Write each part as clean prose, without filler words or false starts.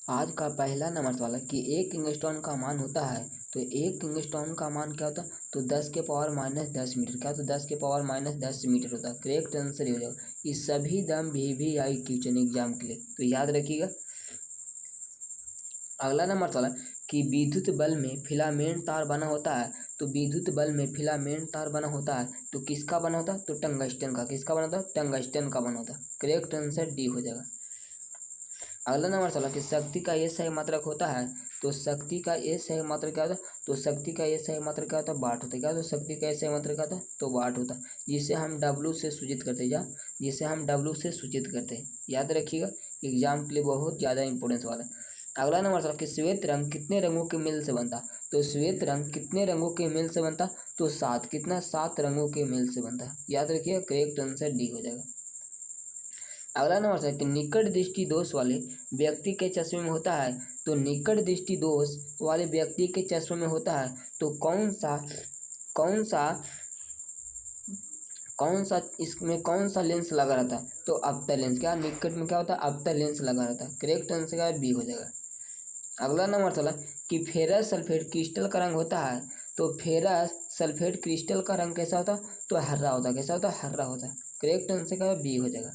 आज का पहला नंबर सवाल है कि एक किंगस्टोन का मान होता है, तो एक किंगस्टोन का मान क्या होता है, तो 10⁻−10 मीटर। क्या, तो 10⁻−10 मीटर होता है। करेक्ट आंसर ये हो जाएगा। ये सभी दम भी आई क्वेश्चन एग्जाम के लिए, तो याद रखिएगा। अगला नंबर सवाल है कि विद्युत बल्ब में फिलामेंट तार बना होता है, तो विद्युत बल्ब में फिलामेंट तार बना होता है तो किसका बना होता है, तो टंगस्टन का। किसका बना होता है, टंगस्टन का बना होता है। करेक्ट आंसर डी हो जाएगा। अगला नंबर सवाल कि शक्ति का ये सही मात्रक होता है, तो शक्ति का ये सही मात्रक क्या होता है, तो शक्ति का ये सही मात्रक क्या होता है, वाट होता है। क्या, तो शक्ति का ये सही मात्रक क्या होता है, तो वाट होता है, जिसे हम W से सूचित करते हैं। जिसे हम W से सूचित करते हैं, याद रखिएगा। एग्जाम के लिए बहुत ज़्यादा इंपॉर्टेंस वाला है। अगला नंबर सवाल कि श्वेत रंग कितने रंगों के मेल से बनता, तो श्वेत रंग कितने रंगों के मेल से बनता, तो 7। कितना, 7 रंगों के मेल से बनता है, याद रखिएगा। करेक्ट आंसर डी हो जाएगा। अगला नंबर है कि निकट दृष्टि दोष वाले व्यक्ति के चश्मे में होता है, तो निकट दृष्टि दोष वाले व्यक्ति के चश्मे में होता है तो कौन सा इसमें कौन सा लेंस लगा रहता है, तो अवतल लेंस। क्या, निकट में क्या होता है, अवतल लेंस लगा रहता है। करेक्ट आंसर का बी हो जाएगा। अगला नंबर चला कि फेरस सल्फेट क्रिस्टल का रंग होता है, तो फेरस सल्फेट क्रिस्टल का रंग कैसा होता है, तो हरा होता है। कैसा होता है, हरा होता है। करेक्ट आंसर का बी हो जाएगा।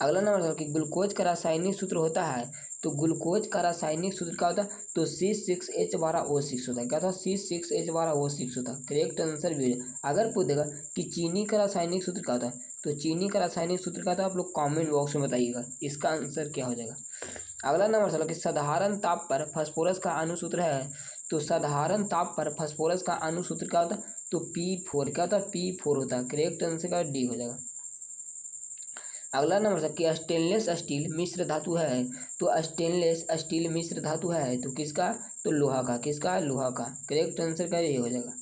अगला नंबर कि ग्लूकोज का रासायनिक सूत्र होता है, तो ग्लूकोज का रासायनिक सूत्र क्या होता है, तो C6H12O6 होता है। क्या था, C6H12O6 होता है। करेक्ट आंसर भी। अगर पूछेगा कि चीनी का रासायनिक सूत्र क्या होता है, तो चीनी का रासायनिक सूत्र क्या था, आप लोग कमेंट बॉक्स में बताइएगा इसका आंसर क्या हो जाएगा। अगला नंबर चलो कि साधारण ताप पर फास्फोरस का अणुसूत्र है, तो साधारण ताप पर फास्फोरस का अणुसूत्र क्या होता है, तो P4। क्या होता है, P4 होता है। करेक्ट आंसर का डी हो जाएगा। अगला नंबर कि स्टेनलेस स्टील मिश्र धातु है, तो स्टेनलेस स्टील मिश्र धातु है तो किसका, तो लोहा का। किसका, लोहा का। करेक्ट आंसर का ये हो जाएगा।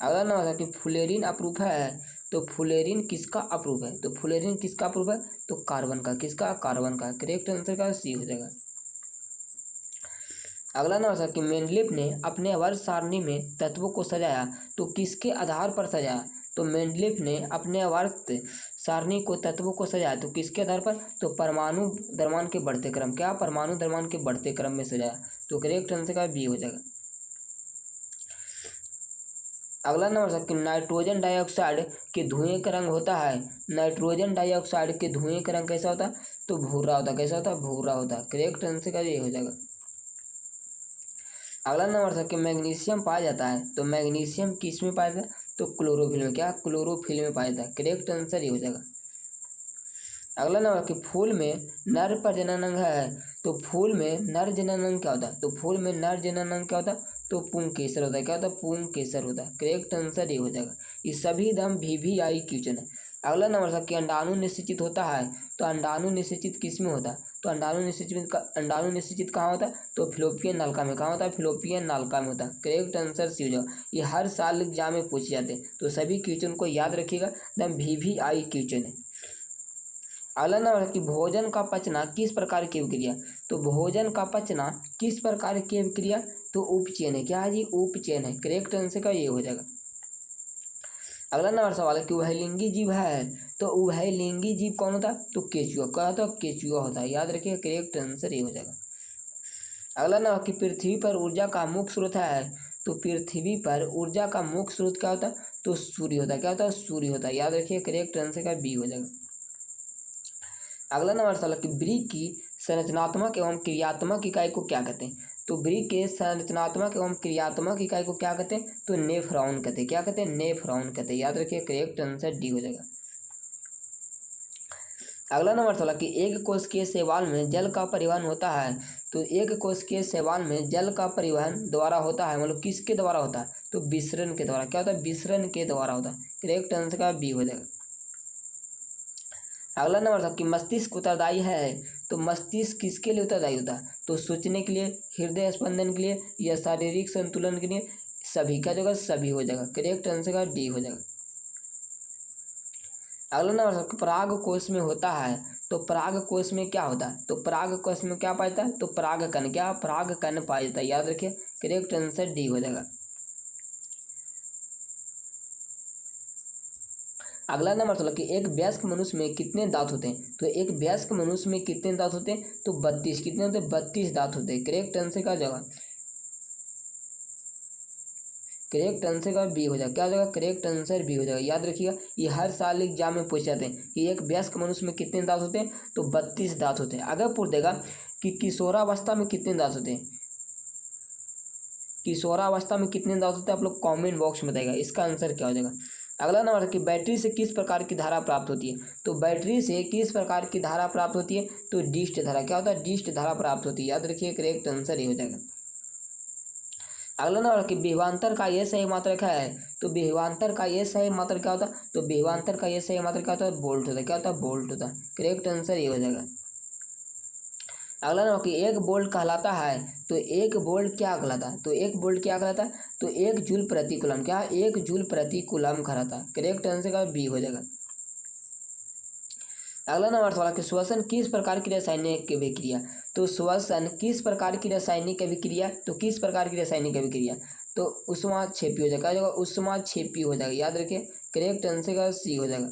अगला नंबर कि फ्लोरीन अप्रूफ है, तो फ्लोरीन किसका अप्रूफ है, तो फ्लोरीन किसका अप्रूफ है, तो कार्बन का। किसका, कार्बन का। करेक्ट आंसर का सी हो जाएगा। अगला नंबर कि मेंडलीफ ने अपने वर्ग सारणी में तत्वों को सजाया, तो किसके आधार पर सजाया, तो मेंडलीफ ने अपने वर्ग सारणी को तत्वों को सजाया तो किसके आधार पर, तो परमाणु द्रव्यमान के बढ़ते क्रम। क्या, परमाणु द्रव्यमान के बढ़ते क्रम में सजाया, तो करेक्ट आंसर का बी हो जाएगा। अगला नंबर कि नाइट्रोजन डाइऑक्साइड के धुएं का रंग होता है, नाइट्रोजन डाइऑक्साइड के धुएं का रंग कैसा होता है, तो भूरा होता है। कैसा होता है, भूरा होता है। करेक्ट आंसर का ये हो जाएगा। अगला नंबर था कि मैग्नीशियम पाया जाता है, तो मैग्नीशियम किस में पाया जाता है, तो क्लोरोफिल में। क्या, क्लोरोफिल में पाया जाता है। करेक्ट आंसर ये हो जाएगा। अगला नंबर कि फूल में नर प्रजनन अंग है, तो फूल में नर जनन अंग क्या होता है, तो फूल में नर जनन अंग क्या होता है, तो पुंकेसर होता है। क्या होता है, पुंकेसर होता है। करेक्ट आंसर ये हो जाएगा। ये सभी दम VVI क्वेश्चन है। अगला नंबर था कि अंडाणु निश्चित होता है, तो अंडाणु निश्चित किस में होता है, तो अंडाणु निश्चित कहाँ होता है, तो फिलोपियन नलिका में। कहाँ होता है, फिलोपियन नलिका में होता है। करेक्ट आंसर सी हो जाएगा। ये हर साल एग्जाम में पूछे जाते हैं, तो सभी क्वेश्चन को याद रखिएगा। दम VVI क्वेश्चन है। अगला नंबर कि भोजन का पचना किस प्रकार की विक्रिया, तो भोजन का पचना किस प्रकार की विक्रिया, तो उपचयन है। क्या है जी, उपचयन है। करेक्ट आंसर का ये हो जाएगा। अगला नंबर सवाल है कि उभयलिंगी जीव है, तो उभयलिंगी जीव कौन होता है, तो केचुआ। क्या होता है, केचुआ होता है। याद रखिए। करेक्ट आंसर ये हो जाएगा। अगला नंबर कि पृथ्वी पर ऊर्जा का मुख्य स्रोत है, तो पृथ्वी पर ऊर्जा का मुख्य स्रोत क्या होता है, तो सूर्य होता है। क्या होता है, सूर्य होता है। याद रखिए। करेक्ट आंसर का बी हो जाएगा। अगला नंबर सवाल कि ब्रिक की संरचनात्मक एवं क्रियात्मक इकाई को क्या कहते हैं, तो ब्रिक के संरचनात्मक एवं क्रियात्मक इकाई को क्या कहते हैं, तो नेफ्रॉन कहते हैं। क्या कहते हैं, नेफ्रॉन कहते हैं। याद रखिए। करेक्ट आंसर डी हो जाएगा। अगला नंबर सवाल कि एक कोशिकीय शैवाल में जल का परिवहन होता है, तो एक कोशिकीय शैवाल में जल का परिवहन द्वारा होता है, मतलब किसके द्वारा होता है, तो विसरण के द्वारा। क्या होता है, विसरण के द्वारा होता है। करेक्ट आंसर का बी हो जाएगा। अगला नंबर था कि मस्तिष्क उत्तरदायी है, तो मस्तिष्क किसके लिए उत्तरदायी होता है, तो सोचने के लिए, हृदय स्पंदन के लिए, या शारीरिक संतुलन के लिए, सभी। क्या जगह, सभी हो जाएगा। करेक्ट आंसर का डी हो जाएगा। अगला नंबर था पराग कोश में होता है, तो पराग कोश में क्या होता है, तो पराग कोश में क्या पाया जाता है, तो पराग कण। क्या, पराग कण पाया जाता है। याद रखिए। करेक्ट आंसर डी हो जाएगा। अगला नंबर 16 कि एक वयस्क मनुष्य में कितने दांत होते हैं? तो एक वयस्क मनुष्य में कितने दांत होते हैं? तो 32। कितने होते हैं? 32 दांत होते हैं। करेक्ट आंसर क्या हो जाएगा? करेक्ट आंसर का बी हो जाएगा। क्या हो जाएगा? करेक्ट आंसर बी हो जाएगा। याद रखिएगा, ये हर साल एग्जाम में पूछ जाते हैं कि एक वयस्क मनुष्य में कितने दांत होते हैं? तो 32 दांत होते हैं। अगर पूछ देगा कि किशोरावस्था में कितने दांत होते हैं, किशोरावस्था में कितने दांत होते हैं, आप लोग कमेंट बॉक्स में बताइएगा इसका आंसर क्या हो जाएगा। अगला नंबर है कि बैटरी से किस प्रकार की धारा प्राप्त होती है? तो बैटरी से किस प्रकार की धारा प्राप्त होती है? तो डिस्ट धारा। क्या होता है? डिस्ट धारा प्राप्त होती है। याद रखिए, करेक्ट आंसर ये हो जाएगा। अगला नंबर कि विभवांतर का ये सही मात्रक है? तो विभवांतर का ये सही मात्रक क्या होता है? तो विभवांतर का ये सही मात्रक क्या होता है? वोल्ट होता है। क्या होता है? वोल्ट होता है। करेक्ट आंसर ये हो जाएगा। अगला नंबर कि एक वोल्ट कहलाता है, तो एक वोल्ट क्या कहलाता है? तो एक वोल्ट क्या कहलाता है? तो 1 जूल प्रति कूलम। क्या? 1 जूल प्रति कूलम कहलाता है। करेक्ट आंसर का बी हो जाएगा। अगला नंबर 16 कि श्वसन किस प्रकार की रासायनिक अभिक्रिया? तो श्वसन किस प्रकार की रासायनिक अभिक्रिया? तो किस प्रकार की रासायनिक अभिक्रिया? तो ऊष्माक्षेपी हो जाएगा। क्या हो जाएगा? ऊष्माक्षेपी हो जाएगा। याद रखिए, करेक्ट आंसर का सी हो जाएगा।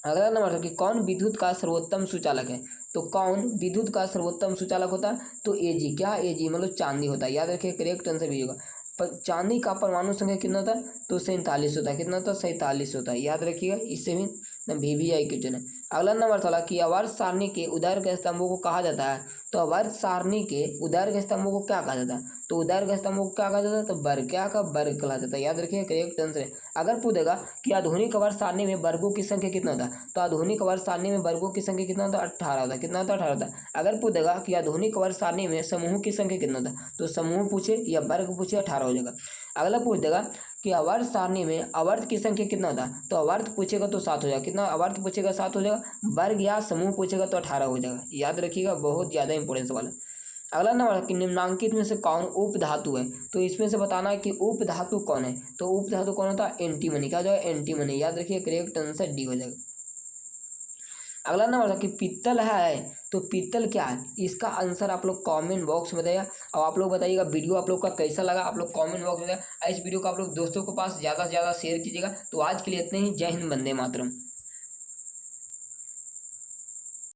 अगला नंबर है कि कौन विद्युत का सर्वोत्तम सुचालक है? तो कौन विद्युत का सर्वोत्तम सुचालक होता है? तो एजी। क्या? एजी मतलब चांदी होता है। याद रखिए, करेक्ट आंसर भी होगा। पर चांदी का परमाणु संख्या कितना होता है? तो 47 होता है। कितना होता है? 47 होता है। याद रखिएगा, इससे भी VVI क्वेश्चन है। अगला नंबर 16 कि आवर्त सारणी के उदर्ग स्तंभों को कहा जाता है? तो आवर्त सारणी के उदर्ग स्तंभों को क्या कहा जाता है? तो उदर्ग स्तंभों को क्या कहा जाता है? तो वर्ग। क्या का? वर्ग कहा जाता है। याद रखिए, करेक्ट आंसर है। अगर पूछेगा कि आधुनिक आवर्त सारणी में वर्गों की संख्या कितना होता है? तो आधुनिक आवर्त सारणी में वर्गों की संख्या कितना होता है? 18 होता है। कितना होता है? 18 होता है। अगर पूछेगा कि आधुनिक आवर्त सारणी में समूह की संख्या कितना होता है? तो समूह पूछे या वर्ग पूछे, 18 हो जाएगा। अगला पूछ देगा कि आवर्त सारणी में आवर्त की संख्या कितना होता है? तो आवर्त पूछेगा तो 7 हो जाएगा। कितना? आवर्त पूछेगा 7 हो जाएगा। वर्ग या समूह पूछेगा तो 18 हो जाएगा। याद रखिएगा, बहुत ज़्यादा इंपॉर्टेंट सवाल है। अगला नंबर कि निम्नांकित में से कौन उपधातु है? तो इसमें से बताना है कि उपधातु कौन है। तो उपधातु कौन होता है? एंटीमनी। क्या हो जाएगा? एंटीमनी। याद रखिए, करेक्ट आंसर डी हो जाएगा। अगला नंबर था कि पीतल है, तो पीतल क्या है? इसका आंसर आप लोग कमेंट बॉक्स में बताइएगा। और आप लोग बताइएगा वीडियो आप लोग का कैसा लगा, आप लोग कमेंट बॉक्स में बताइएगा। इस वीडियो को आप लोग दोस्तों के पास ज़्यादा से ज़्यादा शेयर कीजिएगा। तो आज के लिए इतने ही। जय हिंद, वंदे मातरम।